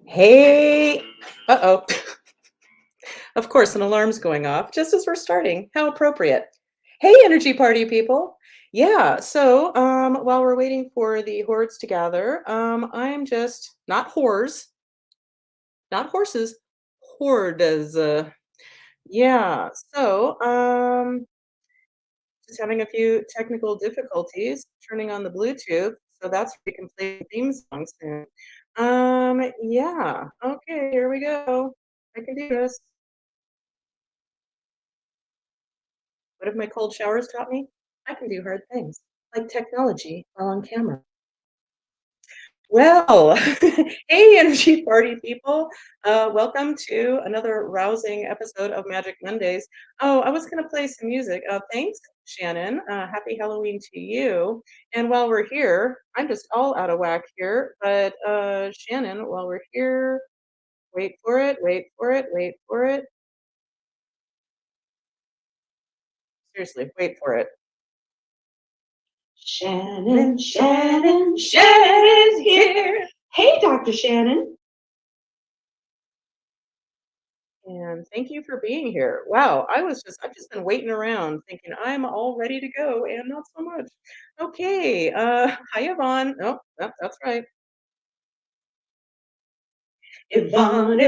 Hey, uh-oh. Of course, an alarm's going off just as we're starting. How appropriate. Hey, energy party people. Yeah, so while we're waiting for the hordes to gather, I'm just not whores, not horses, hordes. Yeah, so just having a few technical difficulties turning on the Bluetooth, so that's where we can play the theme song soon. Yeah, okay, here we go. I can do this. What have my cold showers taught me? I can do hard things, like technology while on camera. Well, hey, energy party people. Welcome to another rousing episode of Magic Mondays. Oh, I was going to play some music. Thanks, Shannon. Happy Halloween to you. And while we're here, I'm just all out of whack here. But Shannon, while we're here, wait for it, wait for it, wait for it. Seriously, wait for it. Shannon, Shannon, Shannon's here. Hey, Dr. Shannon. And thank you for being here. Wow, I've just been waiting around thinking I'm all ready to go and not so much. Okay, hi Yvonne. Oh, that's right. Yvonne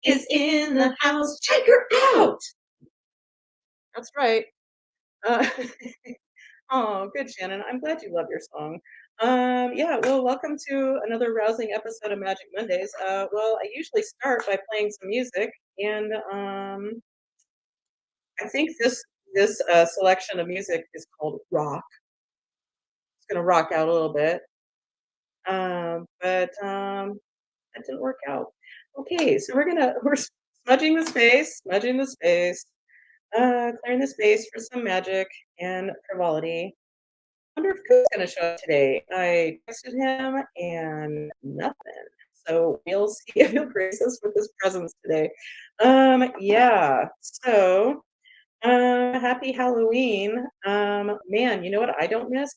is in the house. Check her out. That's right. Uh, Oh, good, Shannon. I'm glad you love your song. Yeah, well, welcome to another rousing episode of Magic Mondays. Well, I usually start by playing some music, and I think this selection of music is called rock. It's gonna rock out a little bit, but that didn't work out. Okay, so we're smudging the space, clearing the space for some magic and frivolity. Wonder if Koop's gonna show up today. I texted him and nothing. So we'll see if he'll grace us with his presence today. Yeah. So happy Halloween. Man, you know what I don't miss?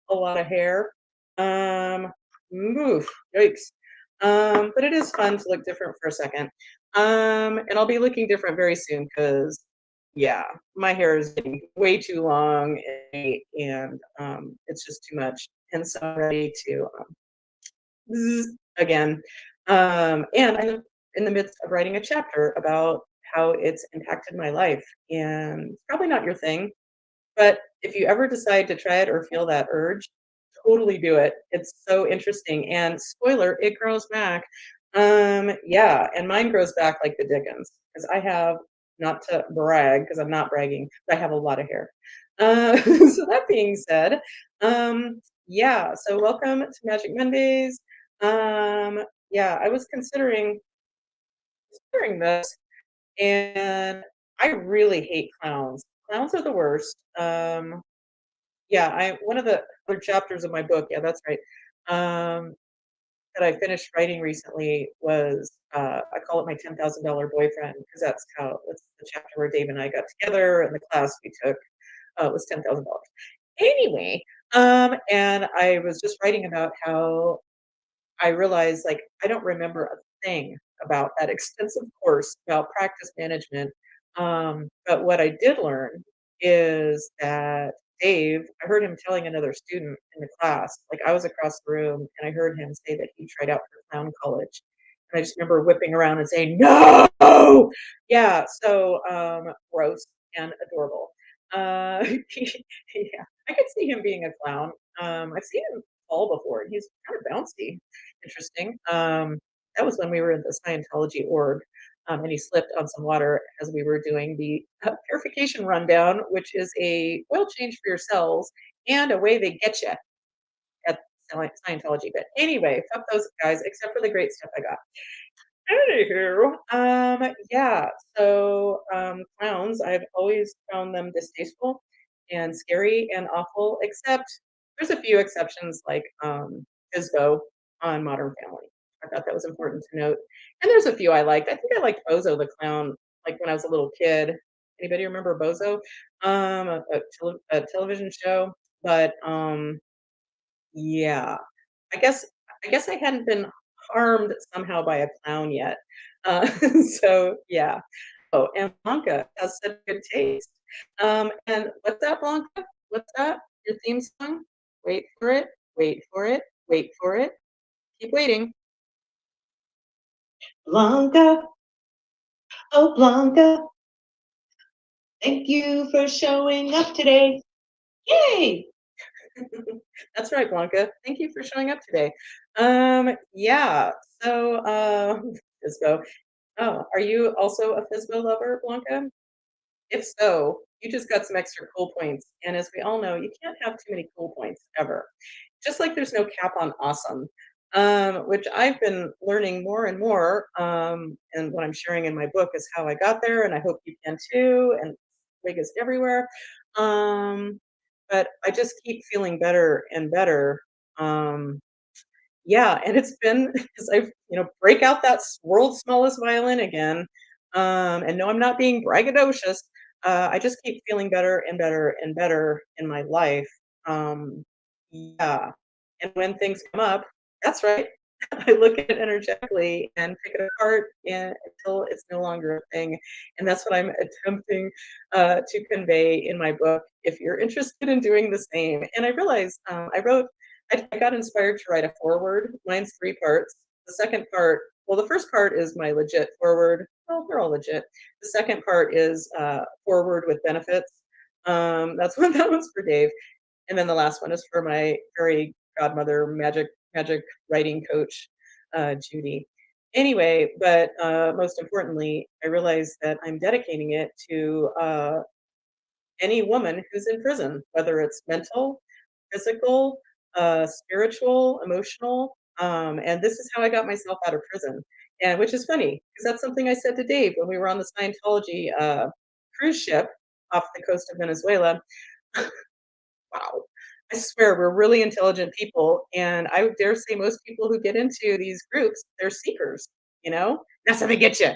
A lot of hair. Um, Oof, yikes. But it is fun to look different for a second. And I'll be looking different very soon because, yeah, my hair is getting way too long and it's just too much. And so I'm ready to again. And I'm in the midst of writing a chapter about how it's impacted my life. And it's probably not your thing, but if you ever decide to try it or feel that urge, totally do it. It's so interesting. And spoiler, it grows back. Yeah, and mine grows back like the Dickens because I have not to brag because I'm not bragging, but I have a lot of hair. So that being said, yeah. So welcome to Magic Mondays. Yeah, I was considering this, and I really hate clowns. Clowns are the worst. Yeah, I one of the other chapters of my book, yeah, that's right, that I finished writing recently was, I call it my $10,000 boyfriend because that's the chapter where Dave and I got together and the class we took, was $10,000. Anyway, and I was just writing about how I realized, like, I don't remember a thing about that extensive course about practice management. But what I did learn is that Dave, I heard him telling another student in the class, like I was across the room and I heard him say that he tried out for clown college. And I just remember whipping around and saying, no! Yeah, so gross and adorable. Yeah, I could see him being a clown. I've seen him fall before, and he's kind of bouncy. Interesting. That was when we were in the Scientology org, and he slipped on some water as we were doing the purification rundown, which is a oil change for your cells and a way they get you at Scientology. But anyway, fuck those guys, except for the great stuff I got. Anywho, yeah, so clowns, I've always found them distasteful and scary and awful, except there's a few exceptions like Isbo on Modern Family. I thought that was important to note. And there's a few I liked. I think I liked Bozo the clown, like when I was a little kid. Anybody remember Bozo? A television show. But yeah, I guess I guess I hadn't been harmed somehow by a clown yet. Uh, so yeah. Oh, and Blanca has such good taste. And what's that, Blanca? What's that? Your theme song? Wait for it. Wait for it. Wait for it. Keep waiting. Blanca, oh Blanca, thank you for showing up today. Yay! That's right, Blanca. Thank you for showing up today. Yeah. So, Fisbo. Oh, are you also a Fisbo lover, Blanca? If so, you just got some extra cool points. And as we all know, you can't have too many cool points ever. Just like there's no cap on awesome, which I've been learning more and more. And what I'm sharing in my book is how I got there, and I hope you can too. And Wig is everywhere. Um, but I just keep feeling better and better. Um, yeah, and it's been as I, break out that world's smallest violin again, and no, I'm not being braggadocious. I just keep feeling better and better and better in my life. Yeah, and when things come up, that's right. I look at it energetically and pick it apart until it's no longer a thing, and that's what I'm attempting to convey in my book. If you're interested in doing the same, and I realized I got inspired to write a foreword. Mine's 3 parts. The second part, well, the first part is my legit foreword. Well, they're all legit. The second part is foreword with benefits. That's one. That one's for Dave, and then the last one is for my fairy godmother, magic writing coach, Judy. Anyway, but most importantly, I realized that I'm dedicating it to any woman who's in prison, whether it's mental, physical, spiritual, emotional. And this is how I got myself out of prison. And which is funny because that's something I said to Dave when we were on the Scientology cruise ship off the coast of Venezuela. Wow. I swear we're really intelligent people. And I would dare say most people who get into these groups, they're seekers, you know? That's how they get you.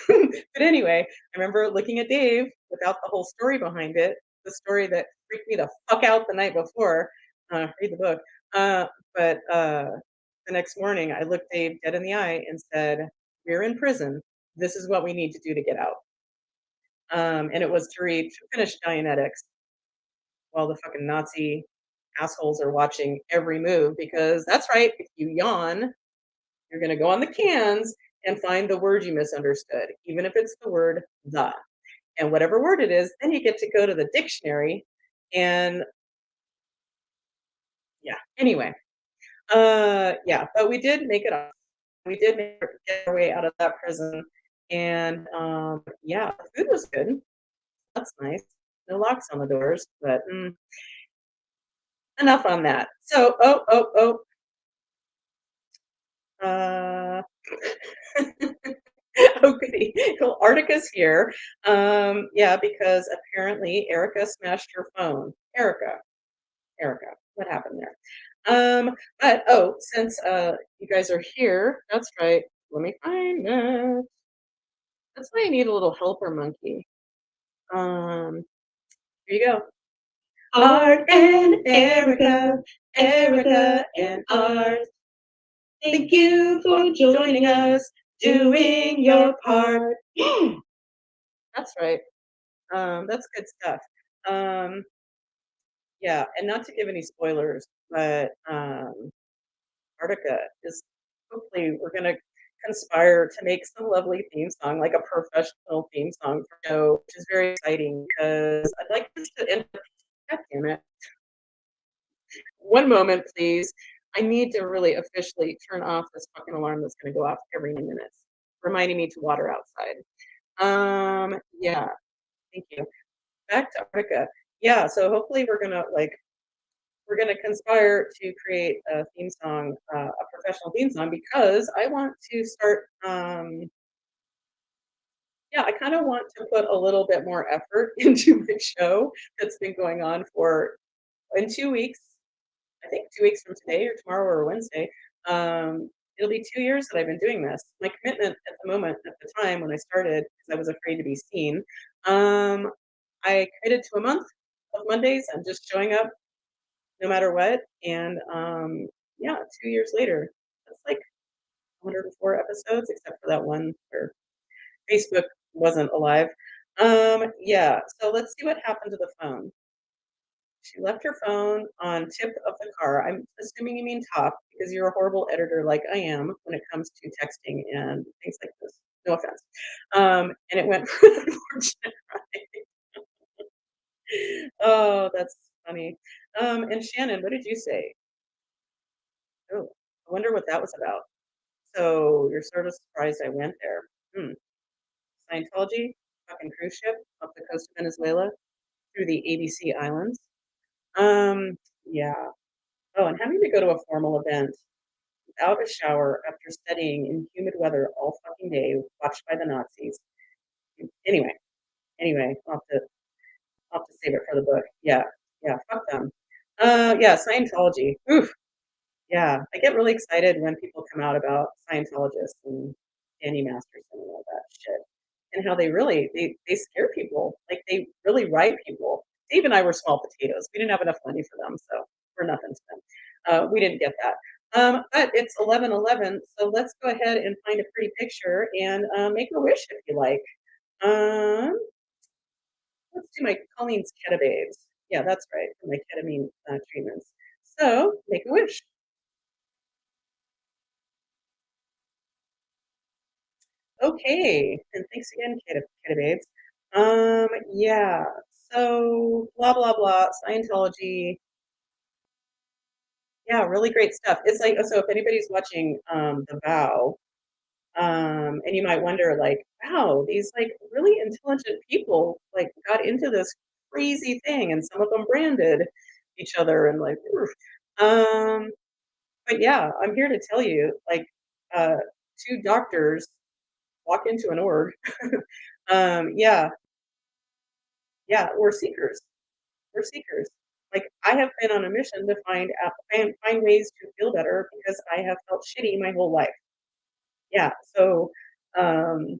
But anyway, I remember looking at Dave without the whole story behind it, the story that freaked me the fuck out the night before. Read the book. Uh, but the next morning, I looked Dave dead in the eye and said, "We're in prison. This is what we need to do to get out." And it was to finish Dianetics while the fucking Nazi assholes are watching every move because that's right. If you yawn, you're going to go on the cans and find the word you misunderstood, even if it's the word the. And whatever word it is, then you get to go to the dictionary and yeah. Anyway, yeah, but we did make it up. We did get our way out of that prison, and yeah, the food was good. That's nice. No locks on the doors, but enough on that. So, uh, oh goody, well, Artica's here. Yeah, because apparently Erica smashed her phone. Erica, what happened there? But since you guys are here, that's right. Let me find it. That's why I need a little helper monkey. Here you go. Art and Erica, Erica and Art. Thank you for joining us, doing your part. That's right. That's good stuff. Um, yeah, and not to give any spoilers, but Antarctica is hopefully we're gonna conspire to make some lovely theme song, like a professional theme song for the show, which is very exciting because I'd like this to end up. God damn it. One moment, please. I need to really officially turn off this fucking alarm that's gonna go off every 9 minutes, reminding me to water outside. Yeah, thank you. Back to Arctica. Yeah, so hopefully we're gonna conspire to create a theme song, a professional theme song, because I want to start. Yeah, I kind of want to put a little bit more effort into my show that's been going on for in 2 weeks. I think 2 weeks from today or tomorrow or Wednesday. It'll be 2 years that I've been doing this. My commitment at the moment, at the time when I started, because I was afraid to be seen, um, I committed to a month of Mondays. I'm just showing up no matter what. And yeah, 2 years later, that's like 4 episodes, except for that one where Facebook wasn't alive. Yeah, so let's see what happened to the phone. She left her phone on tip of the car. I'm assuming you mean top because you're a horrible editor like I am when it comes to texting and things like this. No offense. And it went for an unfortunate ride. Oh, that's funny. And Shannon, what did you say? Oh, I wonder what that was about. So you're sort of surprised I went there. Hmm. Scientology, fucking cruise ship off the coast of Venezuela through the ABC Islands. Yeah. Oh, and having to go to a formal event without a shower after studying in humid weather all fucking day, watched by the Nazis. Anyway, I'll have to save it for the book. Yeah, yeah, fuck them. Yeah, Scientology. Oof. Yeah, I get really excited when people come out about Scientologists and Danny Masterson and all that shit, and how they really they scare people. Like they really ride people. Dave and I were small potatoes. We didn't have enough money for them, so we're nothing to them. We didn't get that. But it's 11:11, so let's go ahead and find a pretty picture and make a wish if you like. Um, let's do my Colleen's Ketababes. Yeah, that's right, for my ketamine treatments. So make a wish. Okay, and thanks again, Ketababes. Yeah. So blah blah blah. Scientology. Yeah, really great stuff. It's like so. If anybody's watching The Vow, and you might wonder, like, wow, these like really intelligent people like got into this crazy thing, and some of them branded each other and like, oof. um, but yeah, I'm here to tell you, like, uh, two doctors walk into an org. Yeah, yeah, we're seekers. We're seekers. Like I have been on a mission to find ways to feel better because I have felt shitty my whole life. Yeah, so um,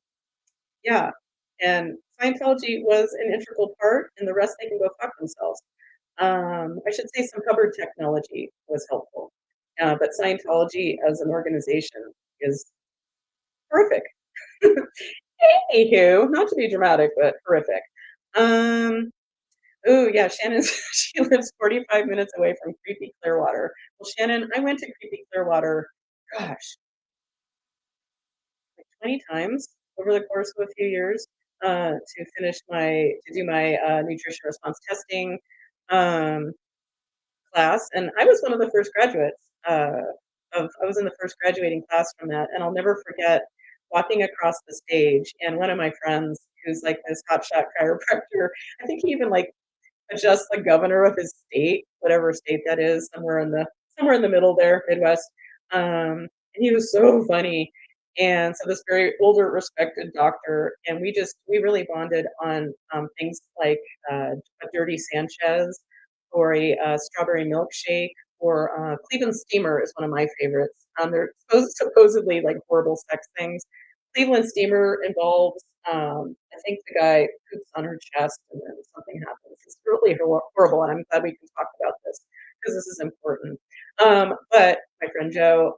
yeah, and Scientology was an integral part, and the rest they can go fuck themselves. I should say some Hubbard technology was helpful, but Scientology as an organization is horrific. Anywho, not to be dramatic, but horrific. Um, oh yeah, Shannon. She lives 45 minutes away from creepy Clearwater. Well, Shannon, I went to creepy Clearwater. Gosh, like 20 times over the course of a few years to do my nutrition response testing um, class, and I was one of the first graduates. I was in the first graduating class from that, and I'll never forget walking across the stage, and one of my friends, who's like this hotshot chiropractor, I think he even like adjusts the governor of his state, whatever state that is, somewhere in the middle there, Midwest. And he was so funny. And so this very older, respected doctor, and we really bonded on things like a dirty Sanchez or a strawberry milkshake or Cleveland Steamer is one of my favorites. They're supposedly like horrible sex things. Cleveland Steamer involves, I think the guy poops on her chest and then something happens. It's really horrible, and I'm glad we can talk about this because this is important. But my friend Joe,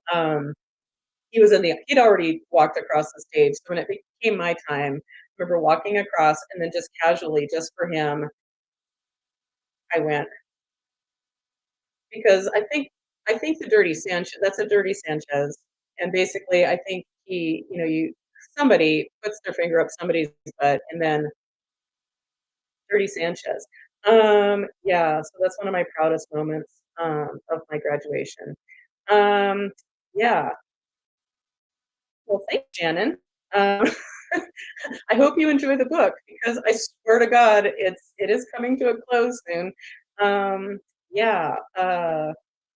he'd already walked across the stage. So when it became my time, I remember walking across and then just casually, just for him, I went because I think the dirty Sanchez, that's a dirty Sanchez. And basically I think somebody puts their finger up somebody's butt and then dirty Sanchez. Yeah, so that's one of my proudest moments of my graduation. Um, yeah, well, thanks, Shannon. Um, I hope you enjoy the book because I swear to God, it is coming to a close soon. Um, yeah,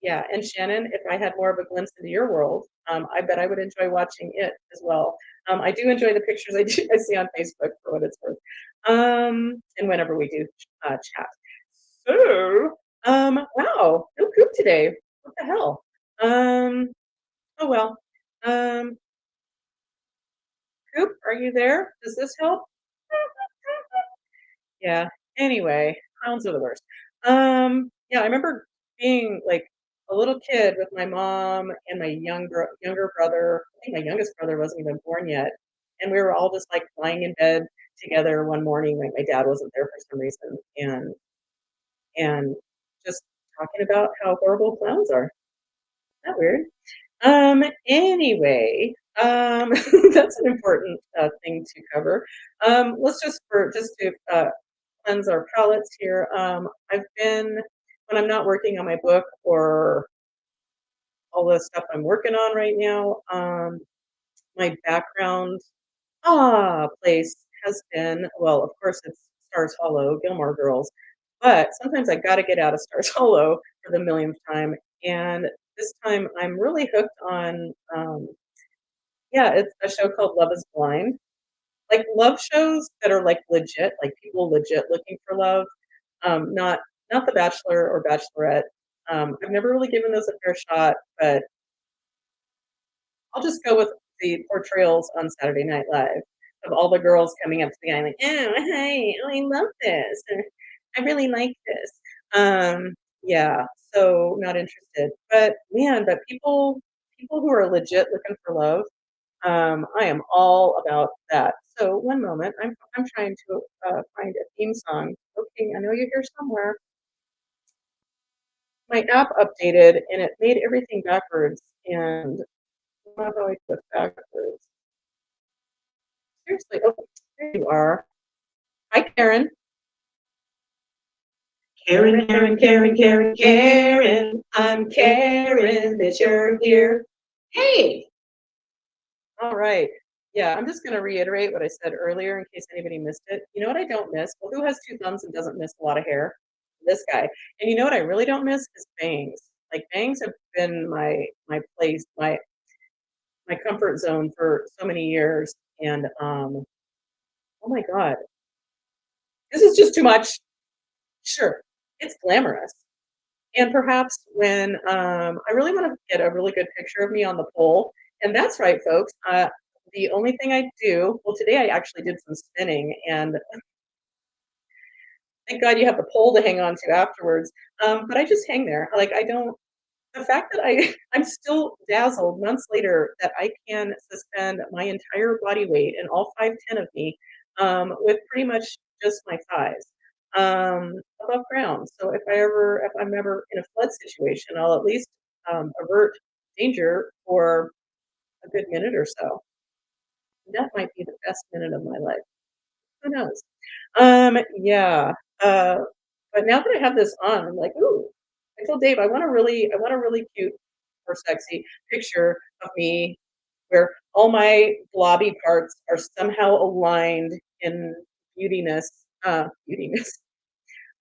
yeah. And Shannon, if I had more of a glimpse into your world, I bet I would enjoy watching it as well. I do enjoy the pictures I see on Facebook for what it's worth, and whenever we do chat. So, wow, no Koop today. What the hell? Oh well. Um, Koop, are you there? Does this help? Yeah. Anyway, clowns are the worst. Yeah, I remember being like a little kid with my mom and my younger brother. I think my youngest brother wasn't even born yet, and we were all just, like, lying in bed together one morning, like, my dad wasn't there for some reason, and just talking about how horrible clowns are. Isn't that weird? Anyway, that's an important, thing to cover. Let's just to, cleanse our palates here, I've been when I'm not working on my book or all the stuff I'm working on right now, my background, place has been well, of course, it's Stars Hollow, Gilmore Girls, but sometimes I gotta get out of Stars Hollow for the millionth time, and this time I'm really hooked on, yeah, it's a show called Love Is Blind. Like, love shows that are, like, legit, like, people legit looking for love, not The Bachelor or Bachelorette. I've never really given those a fair shot, but I'll just go with the portrayals on Saturday Night Live of all the girls coming up to the guy like, "Oh, hi, oh, I love this," or, "I really like this." Yeah, so not interested. But man, people who are legit looking for love, I am all about that. So one moment, I'm trying to find a theme song. Okay, I know you're here somewhere. My app updated and it made everything backwards, and I don't know how I put backwards. Seriously, oh, there you are. Hi, Karen. Karen, Karen, Karen, Karen, Karen. I'm Karen that you're here. Hey. All right. Yeah, I'm just going to reiterate what I said earlier in case anybody missed it. You know what I don't miss? Well, who has two thumbs and doesn't miss a lot of hair? This guy. And you know what I really don't miss is bangs. Like bangs have been my place, my comfort zone for so many years. And oh my God, this is just too much. Sure, it's glamorous. And perhaps when I really want to get a really good picture of me on the pole, and that's right, folks. The only thing I do, well, today I actually did some spinning, and thank God you have the pole to hang on to afterwards. But I just hang there. Like I don't. The fact that I'm still dazzled months later that I can suspend my entire body weight and all 5'10" of me with pretty much just my thighs above ground. So if I'm ever in a flood situation, I'll at least avert danger for a good minute or so. That might be the best minute of my life. Who knows? Yeah. Uh, but now that I have this on, I'm like, ooh. I told Dave I want a really cute or sexy picture of me where all my blobby parts are somehow aligned in beautiness. Beautiness.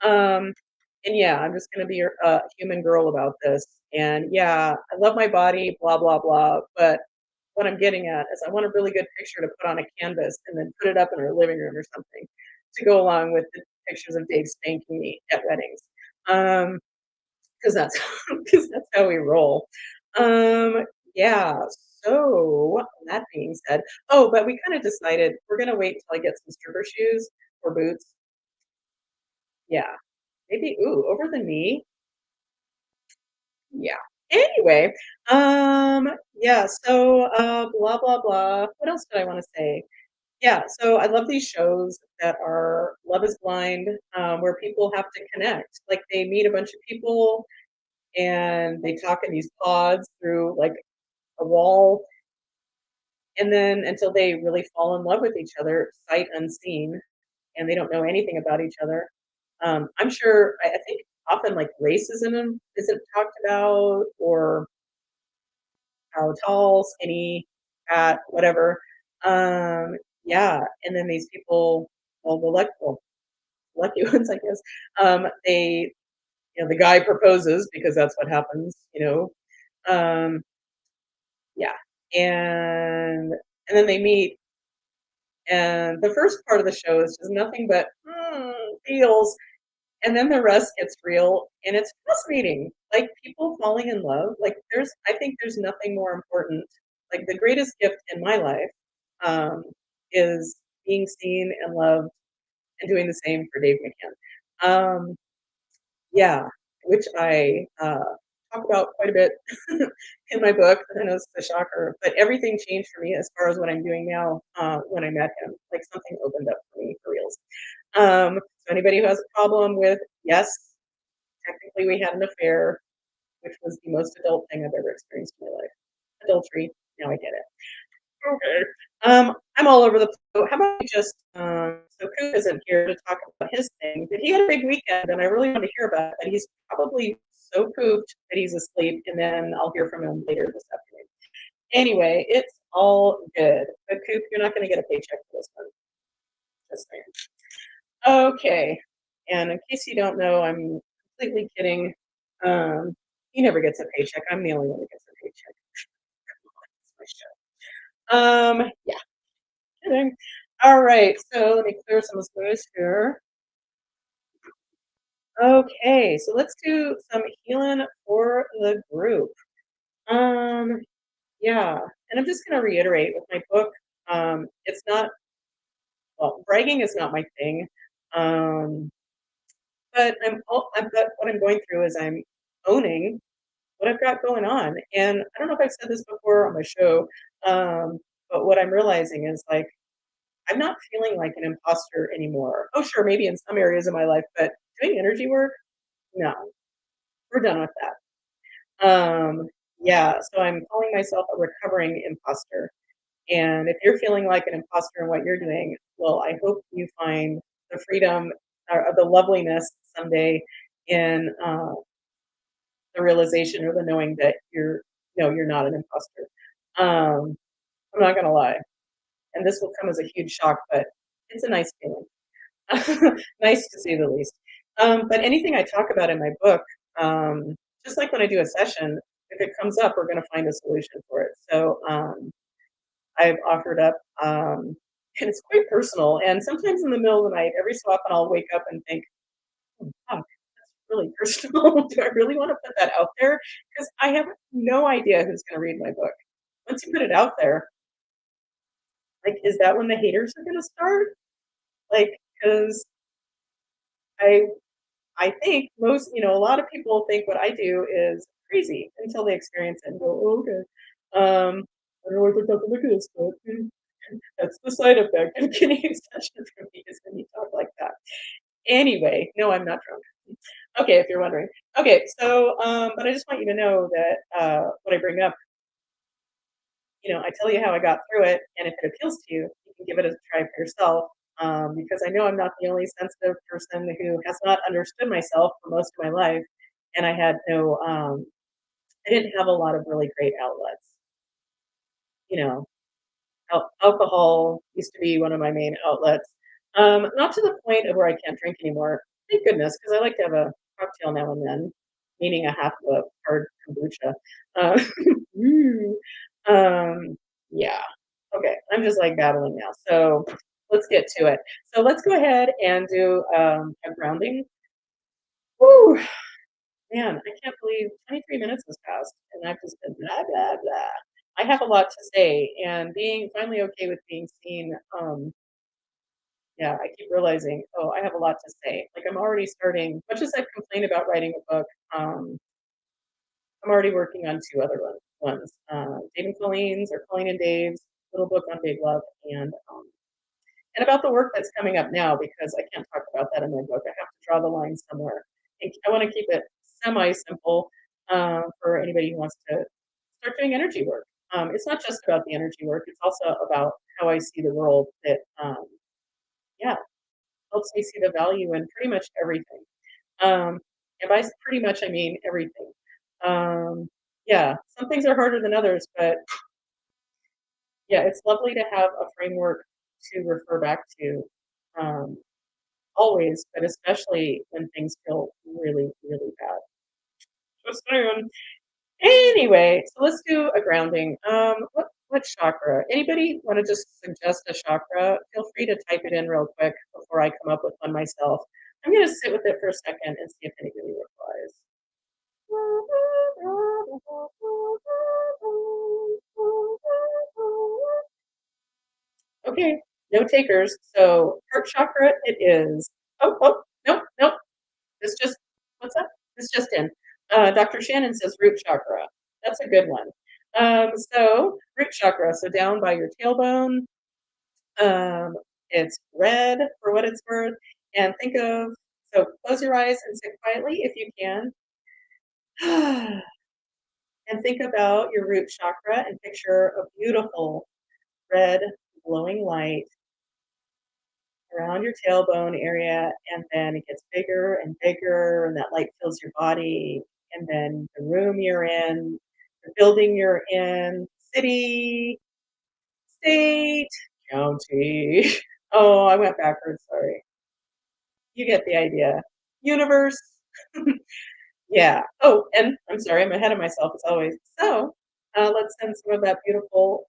Um, and yeah, I'm just gonna be a human girl about this. And yeah, I love my body, blah blah blah. But what I'm getting at is I want a really good picture to put on a canvas and then put it up in our living room or something to go along with the pictures of Dave spanking me at weddings. Um, because that's because that's how we roll. Um, yeah. So that being said, oh, but we kind of decided we're gonna wait until I get some stripper shoes or boots. Yeah, maybe ooh over the knee. Yeah. Anyway, yeah. So blah blah blah. What else did I want to say? Yeah. So I love these shows that are Love Is Blind, where people have to connect. Like they meet a bunch of people and they talk in these pods through like a wall, and then until they really fall in love with each other, sight unseen, and they don't know anything about each other. I'm sure. I think often like racism isn't talked about, or how tall, skinny, fat, whatever. Yeah, and then these people, well, lucky ones, I guess. They, the guy proposes because that's what happens. Um, yeah, and then they meet, and the first part of the show is just nothing but feels, and then the rest gets real, and it's fascinating. Like people falling in love. Like I think there's nothing more important. Like the greatest gift in my life um, is being seen and loved, and doing the same for Dave McCann. Yeah, which I talk about quite a bit in my book. I know it's a shocker, but everything changed for me as far as what I'm doing now, when I met him. Like, something opened up for me for reals. So anybody who has a problem with, yes, technically we had an affair, which was the most adult thing I've ever experienced in my life. Adultery, now I get it. Okay. I'm all over the place. How about we just, so Koop isn't here to talk about his thing, but he had a big weekend and I really want to hear about it. He's probably so pooped that he's asleep, and then I'll hear from him later this afternoon. Anyway, it's all good. But Koop, you're not going to get a paycheck for this one. Just saying. Okay. And in case you don't know, I'm completely kidding. He never gets a paycheck. I'm the only one who gets a paycheck. It's my show. Yeah, kidding. All right, so let me clear some space here. Okay, so let's do some healing for the group. Um, yeah, and I'm just gonna reiterate with my book. It's not, well, bragging is not my thing. Um, but what I'm going through is I'm owning what I've got going on. And I don't know if I've said this before on my show, but what I'm realizing is like I'm not feeling like an imposter anymore. Oh, sure, maybe in some areas of my life, but doing energy work, no, we're done with that. Yeah, so I'm calling myself a recovering imposter. And if you're feeling like an imposter in what you're doing, well, I hope you find the freedom or the loveliness someday in the realization or the knowing that you're no, you're not an imposter. I'm not gonna lie, and this will come as a huge shock, but it's a nice feeling. Nice to say the least. But anything I talk about in my book, just like when I do a session, if it comes up, we're going to find a solution for it. So I've offered up, and it's quite personal. And sometimes in the middle of the night, every so often, I'll wake up and think, oh, fuck, that's really personal. Do I really want to put that out there? Because I have no idea who's going to read my book. Once you put it out there, like, is that when the haters are going to start? Like, because I I think most, a lot of people think what I do is crazy until they experience it and go, oh, okay. I don't know what they're about to look at this, but that's the side effect of getting extension from me is when you talk like that. Anyway, no, I'm not drunk. Okay, if you're wondering. Okay, so, but I just want you to know that what I bring up, I tell you how I got through it, and if it appeals to you, you can give it a try for yourself. Because I know I'm not the only sensitive person who has not understood myself for most of my life, and I had no, I didn't have a lot of really great outlets. You know, alcohol used to be one of my main outlets. Not to the point of where I can't drink anymore. Thank goodness, because I like to have a cocktail now and then, meaning a half of a hard kombucha. Uh, mm, yeah. Okay, I'm just like babbling now. So let's get to it. So let's go ahead and do a grounding. Woo, man, I can't believe 23 minutes has passed and I've just been blah, blah, blah. I have a lot to say, and being finally okay with being seen. Yeah, I keep realizing, oh, I have a lot to say. Like, I'm already starting, much as I've complained about writing a book, I'm already working on two other ones. Dave and Colleen's or Colleen and Dave's little book on big love, and about the work that's coming up now because I can't talk about that in my book. I have to draw the line somewhere. I want to keep it semi simple for anybody who wants to start doing energy work. It's not just about the energy work; it's also about how I see the world. That yeah, helps me see the value in pretty much everything. And by pretty much, I mean everything. Um, yeah, some things are harder than others, but yeah, it's lovely to have a framework to refer back to. Um, Always, but especially when things feel really, really bad. Just saying. Anyway, so let's do a grounding. What chakra? Anybody want to just suggest a chakra? Feel free to type it in real quick before I come up with one myself. I'm gonna sit with it for a second and see if anybody replies. Okay, no takers. So heart chakra it is. Oh, nope, nope. This just what's up? This just in. Dr. Shannon says root chakra. That's a good one. So root chakra, so down by your tailbone. Um, it's red for what it's worth. And think of, so close your eyes and sit quietly if you can. And think about your root chakra and picture a beautiful red glowing light around your tailbone area, and then it gets bigger and bigger, and that light fills your body, and then the room you're in, the building you're in, city, state, county. Oh, I went backwards, sorry. You get the idea. Universe. Yeah. Oh, and I'm sorry, I'm ahead of myself as always. So, let's send some of that beautiful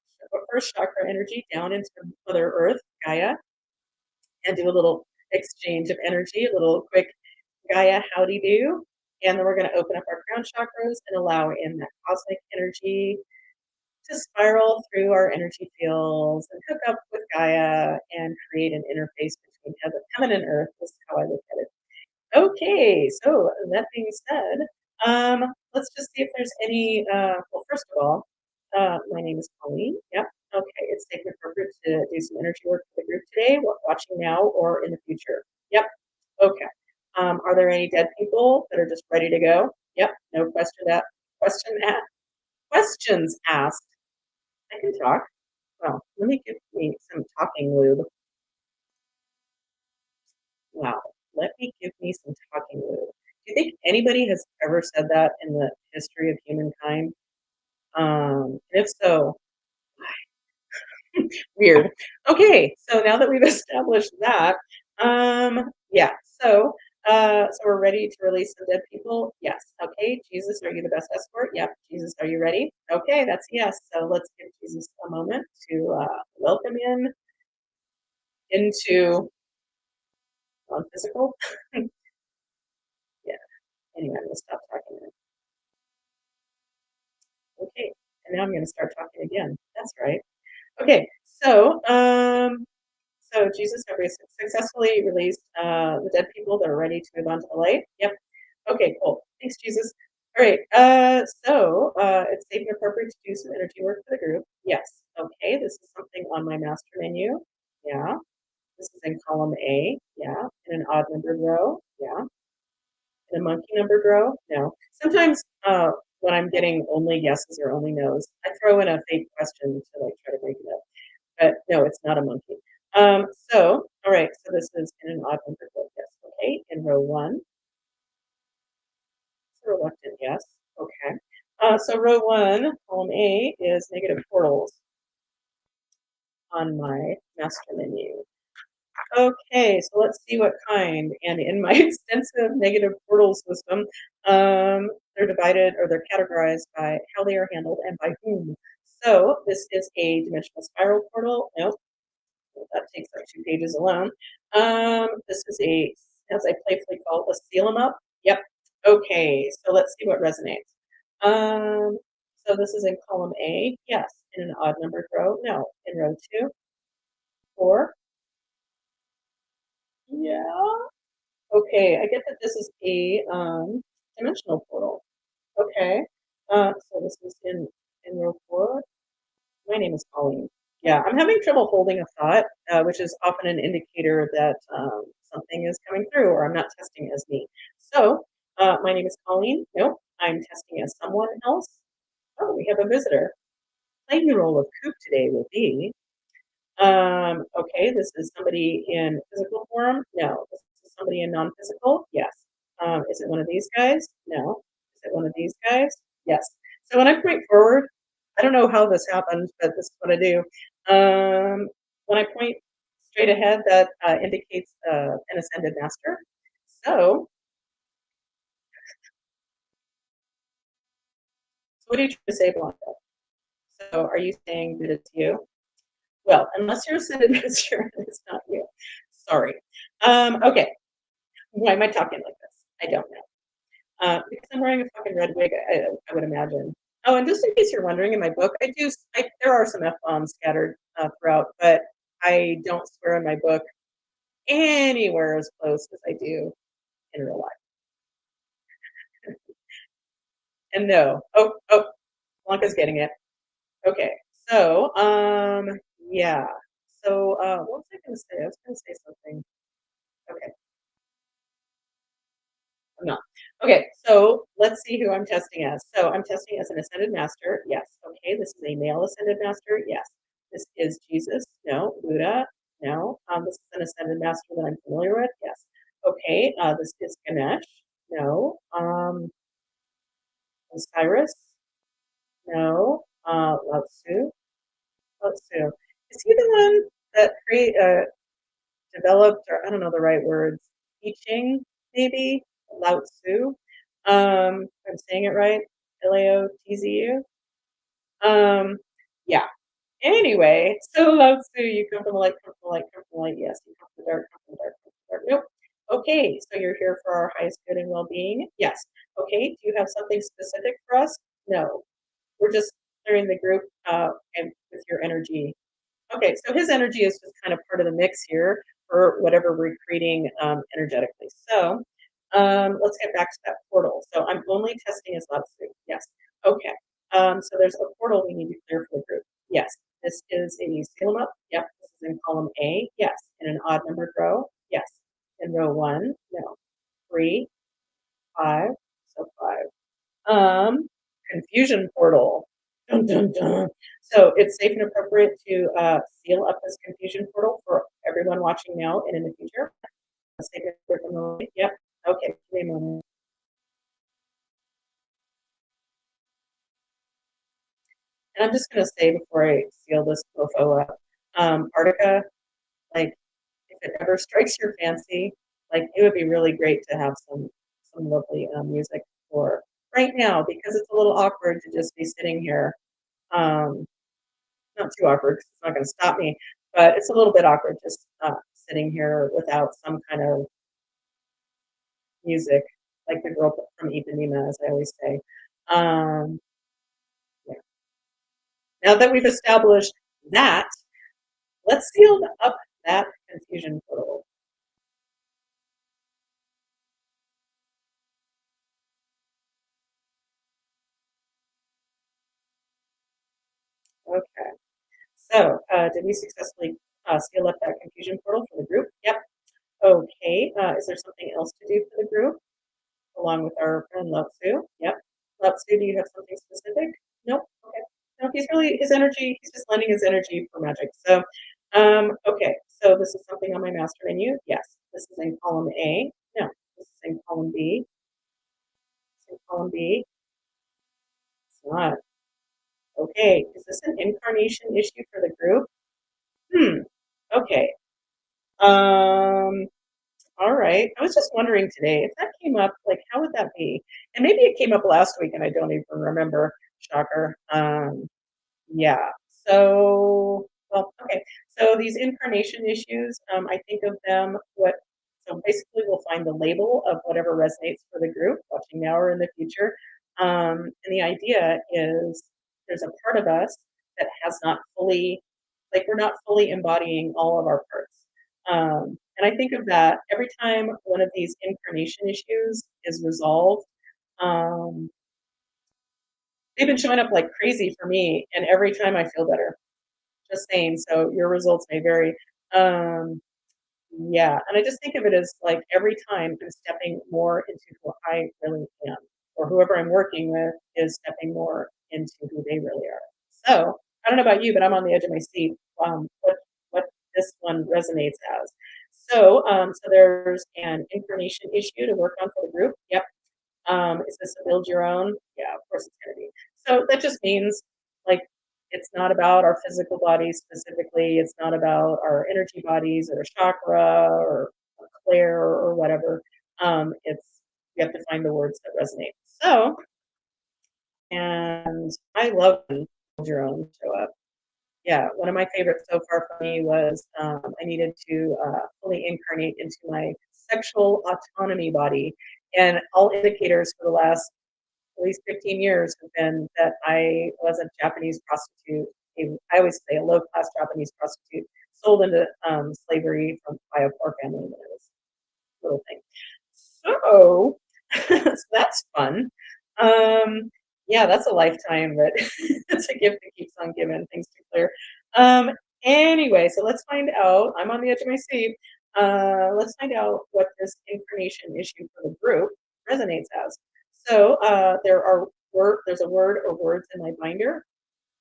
first chakra energy down into Mother Earth, Gaia, and do a little exchange of energy, a little quick Gaia howdy do. And then we're going to open up our crown chakras and allow in that cosmic energy to spiral through our energy fields and hook up with Gaia and create an interface between heaven and earth. This is how I look at it. Okay, so that being said, let's just see if there's any. Well, first of all, my name is Colleen. Yep. Okay, it's safe and appropriate to do some energy work for the group today, watching now or in the future. Yep. Okay. Are there any dead people that are just ready to go? Yep. No question that question that questions asked. I can talk. Well, let me give me some talking lube. Wow. Let me give me some talking lube. Do you think anybody has ever said that in the history of humankind? If so, weird. Okay, so now that we've established that, yeah, so we're ready to release some dead people? Yes. Okay, Jesus, are you the best escort? Yep. Jesus, are you ready? Okay, that's a yes. So let's give Jesus a moment to welcome into non-physical. Yeah. Anyway, I'm gonna stop talking now. Okay, and now I'm gonna start talking again. That's right. Okay, so Jesus have successfully released the dead people that are ready to move on to the light. Yep. Okay, cool. Thanks, Jesus. All right. It's safe and appropriate to do some energy work for the group. Yes. Okay. This is something on my master menu. Yeah. This is in column A. Yeah. In an odd numbered row. Yeah. In a monkey numbered row. No. Sometimes when I'm getting only yeses or only nos, I throw in a fake question to like try to break it up. But no, it's not a monkey. All right, so this is in an odd numbered row. Yes, okay. In row one, it's a reluctant yes. Okay. So row one, column A, is negative portals on my master menu. Okay, so let's see what kind. And in my extensive negative portal system, they're divided or they're categorized by how they are handled and by whom. So this is a dimensional spiral portal. Nope. That takes like 2 pages alone. This is as I playfully call it, a seal 'em up. Yep. Okay, so let's see what resonates. Um, so this is in column A. Yes. In an odd numbered row. No. In row two, four. Yeah. Okay, I get that this is a dimensional portal. Okay. So this is in row four. My name is Colleen. Yeah, I'm having trouble holding a thought, which is often an indicator that something is coming through or I'm not testing as me. So, my name is Colleen. Nope, I'm testing as someone else. Oh, we have a visitor. Playing the role of Koop today will be okay, this is somebody in physical form. No. This is somebody in non physical. Yes. Is it one of these guys? No. Is it one of these guys? Yes. So when I point forward, I don't know how this happened, but this is what I do. When I point straight ahead, that indicates an ascended master. So, so what are you trying to say, Blanca? So, are you saying that it's you? Well, unless you're ascended master, it's not you. Sorry. Okay. Why am I talking like this? I don't know. Because I'm wearing a fucking red wig, I would imagine. Oh, and just in case you're wondering, in my book, there are some F bombs scattered throughout, but I don't swear in my book anywhere as close as I do in real life. and no. Oh, oh, Blanca's getting it. Okay. So, yeah. So, what was I going to say? I was going to say something. Okay. I'm not. Okay, so let's see who I'm testing as. So I'm testing as an ascended master. Yes. Okay, this is a male ascended master. Yes. This is Jesus. No. Buddha. No. This is an ascended master that I'm familiar with. Yes. Okay. This is Ganesh. No. Osiris. No. Lao Tzu. Lao Tzu. Is he the one that developed, or I don't know the right words, teaching, maybe, Lao Tzu. I'm saying it right, Laotzu. Yeah. Anyway, so Lao Tzu, you come from the light, come from the light, come from the light. Yes, you come from the dark, come from the dark, come from the dark. Nope. Okay, so you're here for our highest good and well-being. Yes. Okay. Do you have something specific for us? No. We're just clearing the group and with your energy. Okay, so his energy is just kind of part of the mix here for whatever we're creating energetically. So let's get back to that portal. So I'm only testing his love suit. Yes. Okay. So there's a portal we need to clear for the group. Yes. This is a seal 'em up. Yep. This is in column A. Yes. In an odd numbered row. Yes. In row one. No. Three, five. So five. Um, Confusion portal. Dun, dun, dun. So it's safe and appropriate to seal up this confusion portal for everyone watching now and in the future. Safe and appropriate. Yep. Okay. Give me a moment. And I'm just going to say before I seal this mofo up, Artica, like if it ever strikes your fancy, like it would be really great to have some lovely music for right now because it's a little awkward to just be sitting here. Um, Not too awkward 'cause it's not going to stop me, but it's a little bit awkward just sitting here without some kind of music, like the girl from Ipanema, as I always say. Um, yeah. Now that we've established that, let's seal up that confusion portal. Okay. So, did we successfully seal up that confusion portal for the group? Yep. Okay. Is there something else to do for the group? Along with our friend Lotsu. Yep. Lotsu, do you have something specific? Nope. Okay. No, he's really his energy. He's just lending his energy for magic. So, okay. So this is something on my master menu. Yes. This is in column A. No. This is in column B. It's in column B. It's not. Okay. Is this an incarnation issue for the group? Hmm. Okay. Um. All right. I was just wondering today if that came up, like, how would that be? And maybe it came up last week and I don't even remember. Shocker. Yeah. So, well, okay. So these incarnation issues, I think of them so basically we'll find the label of whatever resonates for the group, watching now or in the future. And the idea is there's a part of us that has not fully, like we're not fully embodying all of our parts. And I think of that every time one of these incarnation issues is resolved. Um, they've been showing up like crazy for me, and every time I feel better. Just saying. So your results may vary. Um, yeah, and I just think of it as like every time I'm stepping more into who I really am, or whoever I'm working with is stepping more into who they really are. So I don't know about you, but I'm on the edge of my seat. What this one resonates as. So there's an incarnation issue to work on for the group. Yep. Is this a build your own? Yeah, of course it's going to be. So that just means like it's not about our physical bodies specifically. It's not about our energy bodies or chakra or clair or whatever. It's you have to find the words that resonate. So, and I love when build your own show up. Yeah, one of my favorites so far for me was I needed to fully incarnate into my sexual autonomy body. And all indicators for the last at least 15 years have been that I was a Japanese prostitute. I always say a low class Japanese prostitute sold into slavery by a poor family when I was a little thing. So, so that's fun. Yeah, that's a lifetime, but it's a gift that keeps on giving, things too clear. Um, anyway, so let's find out. I'm on the edge of my seat. Let's find out what this incarnation issue for the group resonates as. So there's a word or words in my binder.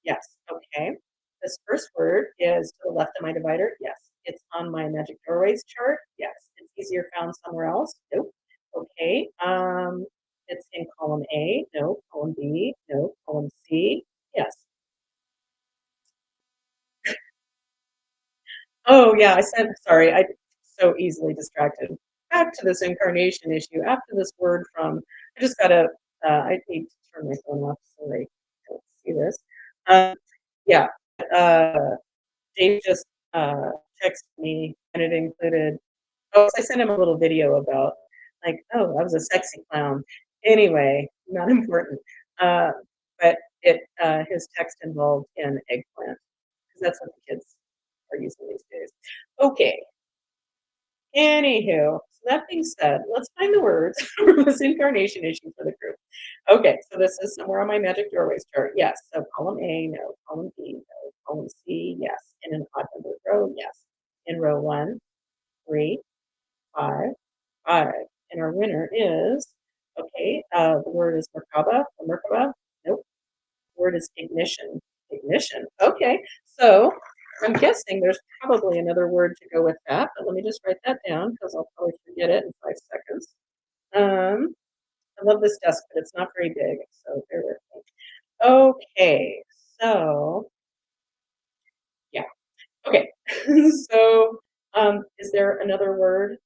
Yes. Okay. This first word is to the left of my divider. Yes. It's on my magic doorways chart. Yes. It's easier found somewhere else. Nope. Okay. It's in column A. No. Column B. No. Column C. Yes. Oh yeah. I said sorry. I so easily distracted. Back to this incarnation issue. After this word from, I just gotta. I need to turn my phone off so they don't see this. Yeah. Uh, Dave just texted me, and it included. Oh, I sent him a little video about, like, oh, I was a sexy clown. Anyway, not important. Uh, but his text involved an eggplant because that's what the kids are using these days. Okay. Anywho, so that being said, let's find the words for this incarnation issue for the group. Okay, so this is somewhere on my magic doorways chart. Yes. So column A, no. Column B, no. Column C, yes. In an odd numbered row, yes. In row one, 3, 5, 5. And our winner is, okay, the word is Merkaba or Merkaba. Nope. The word is ignition. Ignition. Okay. So I'm guessing there's probably another word to go with that, but let me just write that down because I'll probably forget it in 5 seconds. Um, I love this desk, but it's not very big, so bear with me. Okay, so yeah, okay. So, is there another word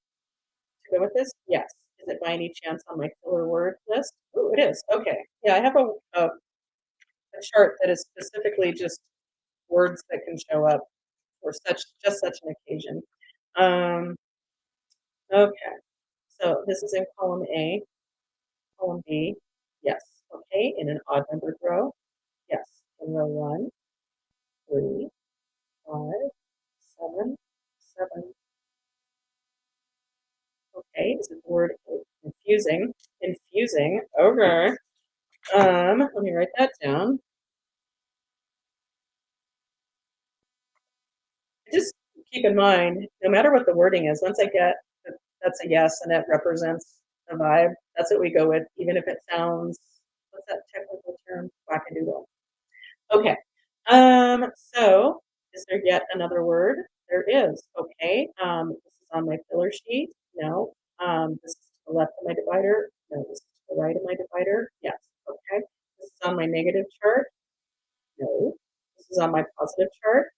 to go with this? Yes. Is it by any chance on my filler word list? Oh, it is. Okay. Yeah, I have a chart that is specifically just words that can show up for such an occasion. Um, okay. So this is in column A, column B. Yes. Okay. In an odd numbered row. Yes. In row one, 3, 5, 7, 7. Okay. Is it the word infusing? Infusing. Okay. Let me write that down. Just keep in mind, no matter what the wording is, once I get that that's a yes and it represents the vibe, that's what we go with, even if it sounds, what's that technical term? Wackadoodle. Okay. So is there yet another word? There is. Okay. This is on my filler sheet. No. This is to the left of my divider. No. This is to the right of my divider. Yes. Okay. This is on my negative chart. No. This is on my positive chart.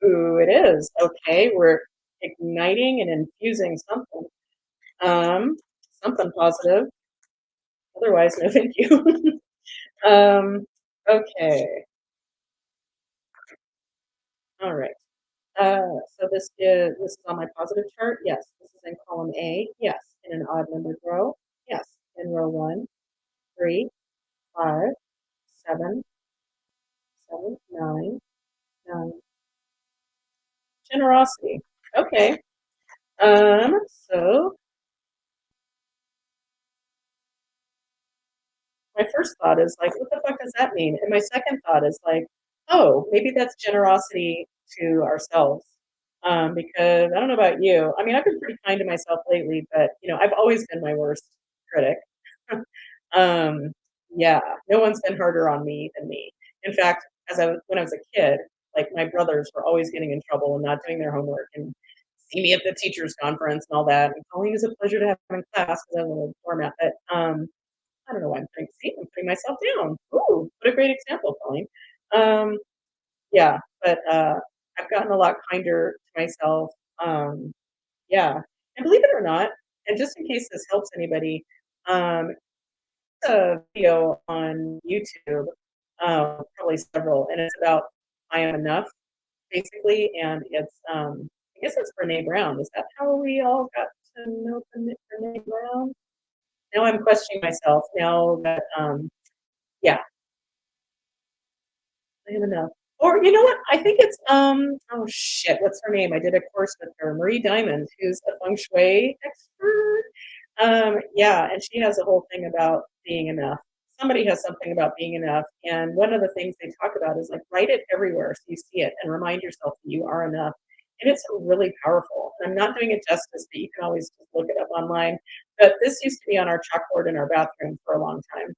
Ooh, it is. Okay, we're igniting and infusing something. Um, Something positive. Otherwise, no thank you. Okay. All right. So this is on my positive chart. Yes. This is in column A. Yes. In an odd numbered row. Yes. In row one, 3, 5, 7, 7, 9, 9. Generosity. Okay. So my first thought is like, what the fuck does that mean? And my second thought is like, oh, maybe that's generosity to ourselves. Because I don't know about you. I mean, I've been pretty kind to myself lately, but I've always been my worst critic. um, yeah, no one's been harder on me than me. In fact, when I was a kid, like my brothers were always getting in trouble and not doing their homework and see me at the teachers' conference and all that. And Colleen is a pleasure to have in class because I have a little format. But I don't know why I'm putting myself down. Ooh, what a great example, Colleen. Um, yeah, but I've gotten a lot kinder to myself. Um, yeah, and believe it or not, and just in case this helps anybody, it's a video on YouTube, probably several, and it's about I am enough, basically, and it's I guess it's Brene Brown. Is that how we all got to know Brene Brown? Now I'm questioning myself. Now that yeah, I have enough. Or you know what? I think it's oh shit, what's her name? I did a course with her, Marie Diamond, who's a feng shui expert. Yeah, and she has a whole thing about being enough. somebody has something about being enough, and one of the things they talk about is like write it everywhere so you see it and remind yourself that you are enough. And it's really powerful. I'm not doing it justice, but you can always just look it up online. But this used to be on our chalkboard in our bathroom for a long time.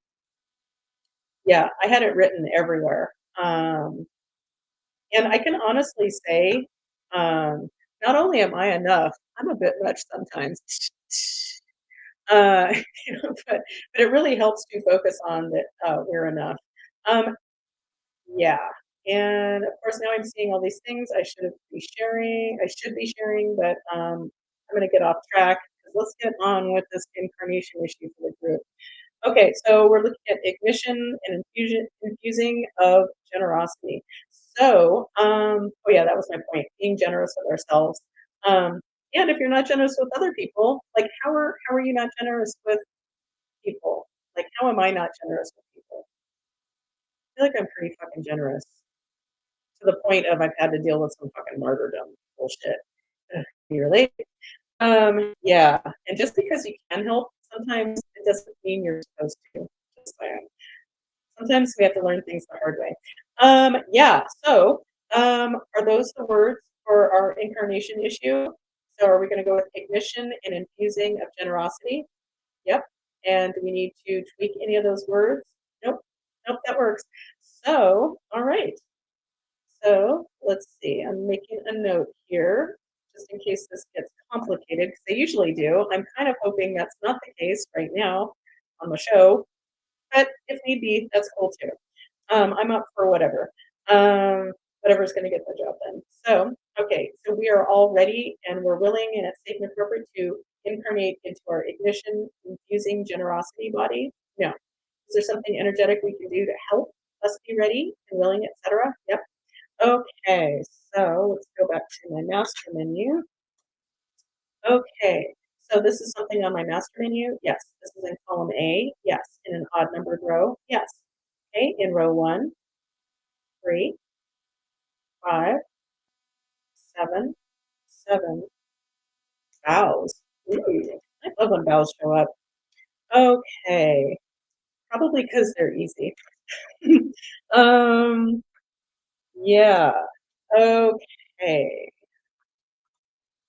Yeah, I had it written everywhere. And I can honestly say, um, not only am I enough, I'm a bit much sometimes. Uh, but it really helps to focus on that we're enough. Um, yeah, and of course now I'm seeing all these things I should be sharing. I should be sharing, but I'm going to get off track because let's get on with this incarnation issue for the group. Okay, so we're looking at ignition and infusing of generosity. So, oh yeah, that was my point. Being generous with ourselves. Um, and if you're not generous with other people, like how are you not generous with people? Like how am I not generous with people? I feel like I'm pretty fucking generous to the point of I've had to deal with some fucking martyrdom bullshit. Ugh, can you relate? Yeah, and just because you can help, sometimes it doesn't mean you're supposed to. Just saying. Sometimes we have to learn things the hard way. Yeah, so are those the words for our incarnation issue? So are we going to go with ignition and infusing of generosity? Yep. And do we need to tweak any of those words? Nope. Nope, that works. So, all right. So let's see. I'm making a note here just in case this gets complicated because they usually do. I'm kind of hoping that's not the case right now on the show, but if need be, that's cool too. I'm up for whatever. Whatever's going to get the job done. So, okay, so we are all ready and we're willing and it's safe and appropriate to incarnate into our ignition, infusing generosity body. No. Is there something energetic we can do to help us be ready and willing, etc.? Yep. Okay, so let's go back to my master menu. Okay, so this is something on my master menu. Yes. This is in column A. Yes. In an odd numbered row. Yes. Okay, in row 1, 3, 5, 7, 7. Vowels. Ooh, I love when vowels show up. Okay, probably because they're easy. um, yeah. Okay.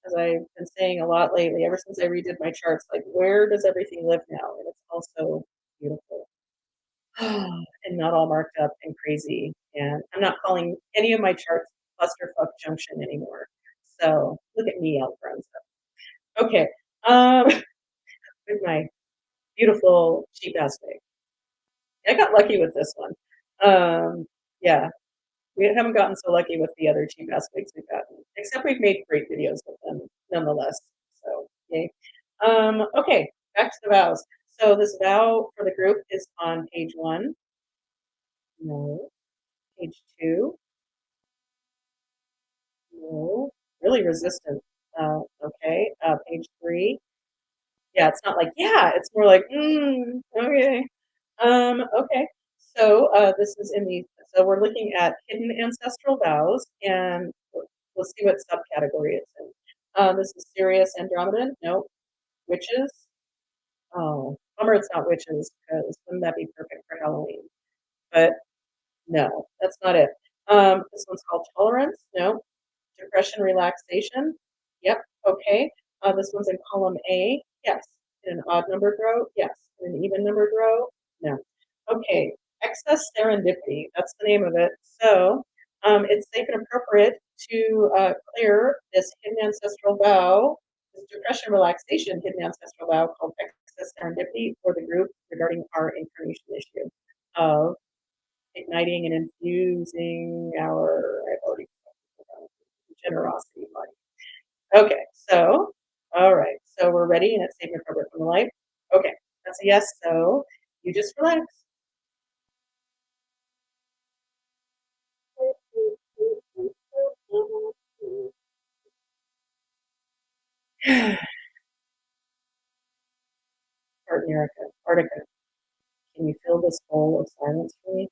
As I've been saying a lot lately, ever since I redid my charts, like where does everything live now? And it's also beautiful. And not all marked up and crazy. And I'm not calling any of my charts clusterfuck junction anymore. So look at me all grown up. Okay. With my beautiful cheap ass wig. I got lucky with this one. Yeah, we haven't gotten so lucky with the other cheap ass wigs we've gotten, except we've made great videos with them nonetheless. So yay. Okay, back to the vows. So this vow for the group is on page 1. No. Page 2. No. Really resistant. Okay. Page 3. Yeah, it's not like yeah. It's more like okay. Okay. So this is in the so we're looking at hidden ancestral vows, and let's see what subcategory it's in. This is Sirius Andromedan. Nope. Witches. Oh, bummer it's not witches because wouldn't that be perfect for Halloween? But no, that's not it. This one's called Tolerance. No. Depression relaxation. Yep. Okay. This one's in column A. Yes. In an odd numbered row. Yes. In an even numbered row. No. Okay. Excess serendipity. That's the name of it. So it's safe and appropriate to clear this hidden ancestral vow, this depression relaxation hidden ancestral vow called excess serendipity for the group regarding our incarnation issue of igniting and infusing our, I've already generosity body. Okay, so, all right, so we're ready and it's safe and appropriate from the light. Okay, that's a yes, so you just relax. Pardon, Erica. Artica, can you fill this hole of silence for me?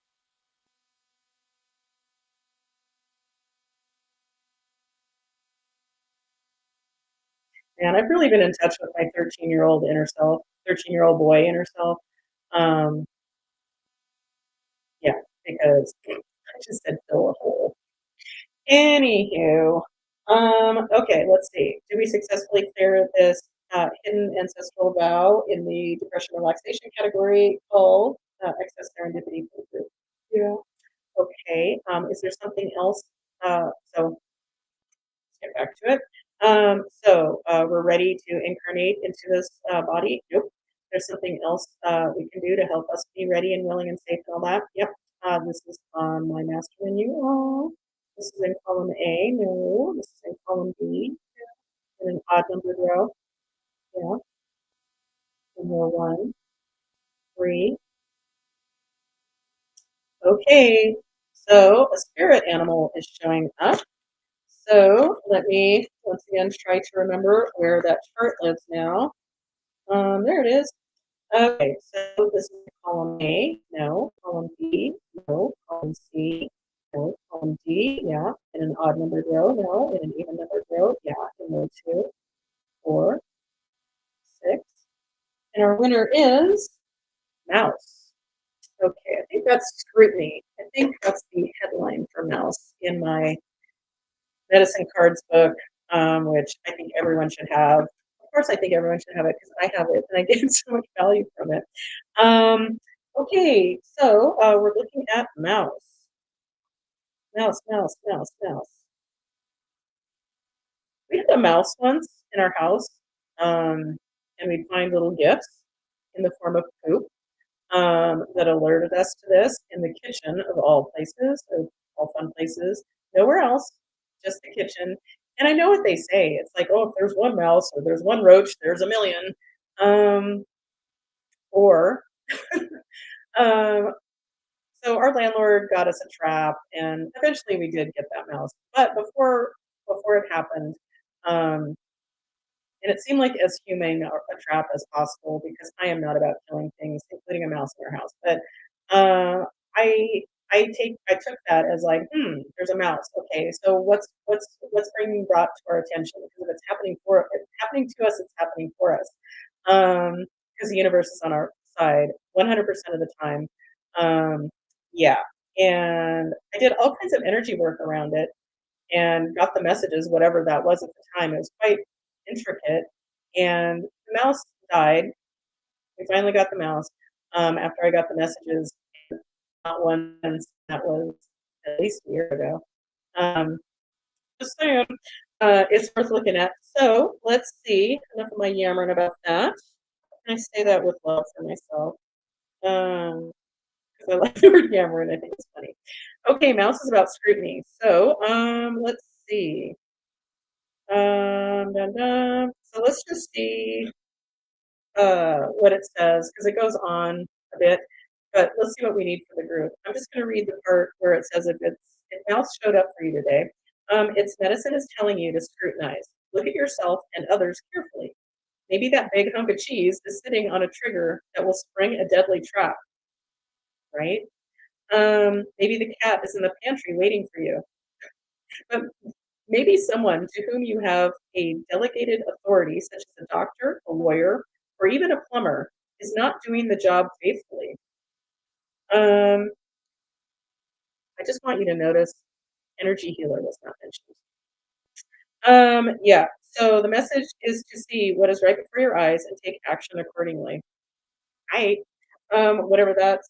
Man, I've really been in touch with my 13-year-old inner self, 13-year-old boy inner self. Um, because I just said fill a hole. Anywho, okay, let's see. Do we successfully clear this hidden ancestral vow in the depression relaxation category called excess serendipity for the group? Yeah. Okay. Is there something else? So let's get back to it. We're ready to incarnate into this body. Nope. There's something else we can do to help us be ready and willing and safe and all that. Yep. This is on my master menu. Oh, this is in column A. No, this is in column B. In an odd numbered row. Yeah. And row one, three. Okay. So a spirit animal is showing up. So let me once again try to remember where that chart lives now. There it is. Okay, so this is column A, no, column B, no, column C, no, column D, yeah, in an odd numbered row, no, in an even numbered row, yeah, in row 2, 4, 6. And our winner is mouse. Okay, I think that's scrutiny. I think that's the headline for mouse in my medicine cards book, which I think everyone should have. Of course, I think everyone should have it because I have it and I get so much value from it. Okay, so we're looking at mouse. Mouse, mouse, mouse, mouse. We had a mouse once in our house, and we'd find little gifts in the form of poop that alerted us to this in the kitchen of all places, of all fun places, nowhere else, just the kitchen. And I know what they say. It's like, oh, if there's one mouse or there's one roach, there's a million. Um, or um, so our landlord got us a trap, and eventually we did get that mouse. But before it happened, um, and it seemed like as humane a trap as possible because I am not about killing things, including a mouse in your house. But uh, I I took that as like, there's a mouse. Okay, so what's being brought to our attention? Because if it's happening to us, it's happening for us. Because the universe is on our side 100% of the time. Um, yeah, and I did all kinds of energy work around it and got the messages, whatever that was at the time. It was quite intricate. And the mouse died. We finally got the mouse after I got the messages. Not once, that was at least a year ago. Just saying, it's worth looking at. So let's see. Enough of my yammering about that. I say that with love for myself. Because I like the word yammering. I think it's funny. Okay, mouse is about scrutiny. So let's see. Dun, dun. So let's just see what it says because it goes on a bit. But let's see what we need for the group. I'm just going to read the part where it says if mouse showed up for you today, its medicine is telling you to scrutinize. Look at yourself and others carefully. Maybe that big hunk of cheese is sitting on a trigger that will spring a deadly trap, right? Maybe the cat is in the pantry waiting for you. But maybe someone to whom you have a delegated authority, such as a doctor, a lawyer, or even a plumber, is not doing the job faithfully. Um, I just want you to notice energy healer was not mentioned. Yeah, so the message is to see what is right before your eyes and take action accordingly. Right. Whatever that's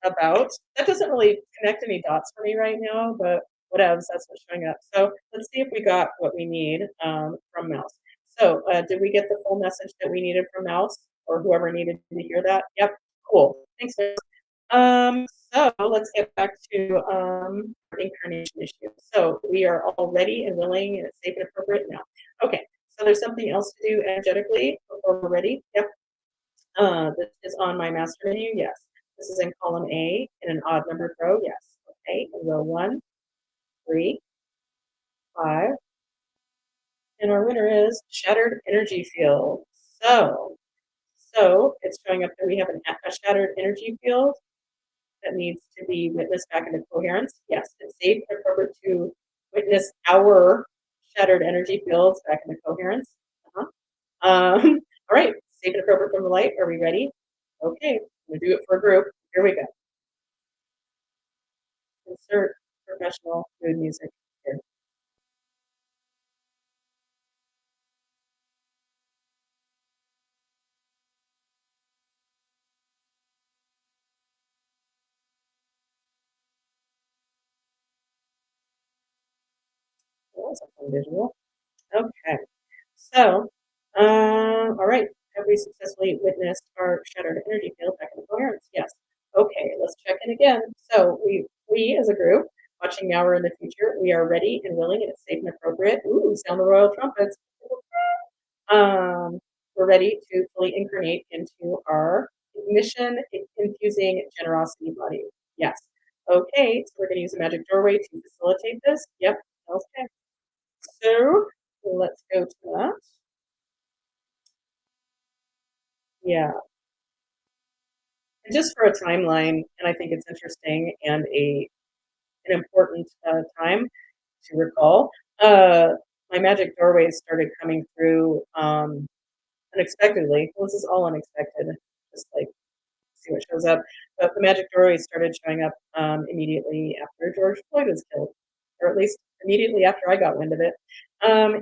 about. That doesn't really connect any dots for me right now, but whatevs, that's what's showing up. So let's see if we got what we need from Mouse. So did we get the full message that we needed from Mouse or whoever needed to hear that? Yep, cool. Thanks, Mouse. So let's get back to incarnation issue. So we are all ready and willing and it's safe and appropriate now. Okay, so there's something else to do energetically before we're ready. Yep. This is on my master menu. Yes. This is in column A in an odd numbered row. Yes. Okay. In row 1, 3, 5. And our winner is shattered energy field. So it's showing up that we have a shattered energy field that needs to be witnessed back into coherence. Yes, it's safe and appropriate to witness our shattered energy fields back into coherence. Uh-huh. All right, safe and appropriate from the light. Are we ready? Okay, I'm gonna do it for a group. Here we go. Insert professional mood music here. That was a fun visual. Okay. So, all right. Have we successfully witnessed our shattered energy field back in coherence? Yes. Okay, let's check in again. So we as a group, watching now or in the future, we are ready and willing and it's safe and appropriate. Ooh, sound the royal trumpets. Um, we're ready to fully incarnate into our mission infusing generosity body. Yes. Okay, so we're going to use a magic doorway to facilitate this. Yep. Okay. So let's go to that. Yeah. And just for a timeline, and I think it's interesting and an important time to recall. Uh, my magic doorways started coming through unexpectedly. Well, this is all unexpected. Just like see what shows up. But the magic doorways started showing up immediately after George Floyd was killed, or at least immediately after I got wind of it.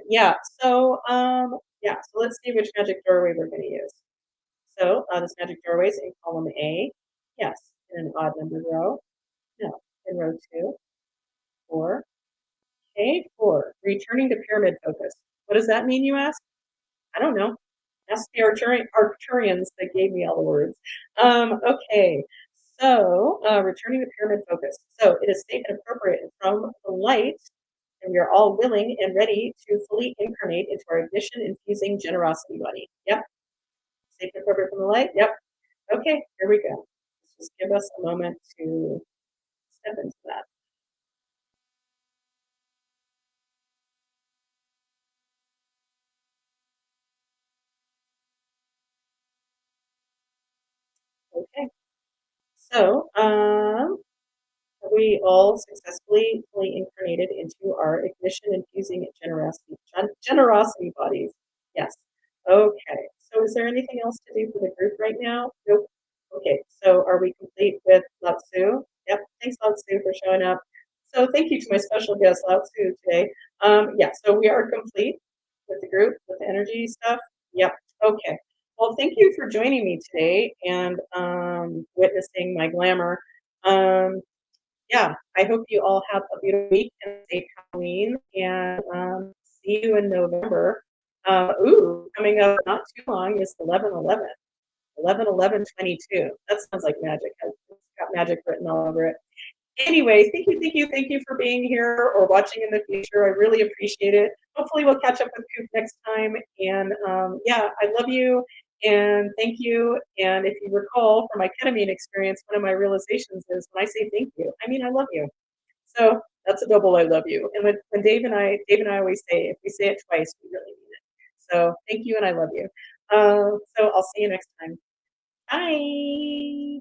Yeah. Yeah. So let's see which magic doorway we're going to use. So this magic doorway is in column A. Yes, in an odd numbered row. No, in row two, four. Okay, four. Returning to pyramid focus. What does that mean, you ask? I don't know. Ask the Arcturians that gave me all the words. Okay, so returning to pyramid focus. So it is safe and appropriate from the light, and we are all willing and ready to fully incarnate into our ignition infusing generosity body. Yep. Safe and appropriate from the light. Yep. Okay, here we go. Just give us a moment to step into that. Okay. So, we all successfully fully incarnated into our ignition infusing generosity bodies. Yes. Okay. So is there anything else to do for the group right now? Nope. Okay. So are we complete with Lao Tzu? Yep. Thanks, Lao Tzu, for showing up. So thank you to my special guest, Lao Tzu, today. Yeah. So we are complete with the group, with the energy stuff. Yep. Okay. Well, thank you for joining me today and witnessing my glamour. Um, yeah, I hope you all have a beautiful week and a safe Halloween and see you in November. Coming up not too long is 11/11, 11/11/22. That sounds like magic. It's got magic written all over it. Anyway, thank you for being here or watching in the future. I really appreciate it. Hopefully, we'll catch up with Koop next time. And yeah, I love you and thank you. And if you recall from my ketamine experience, one of my realizations is when I say thank you, I mean I love you. So that's a double I love you. And when Dave and I always say, if we say it twice, we really mean it. So thank you and I love you. So I'll see you next time. Bye.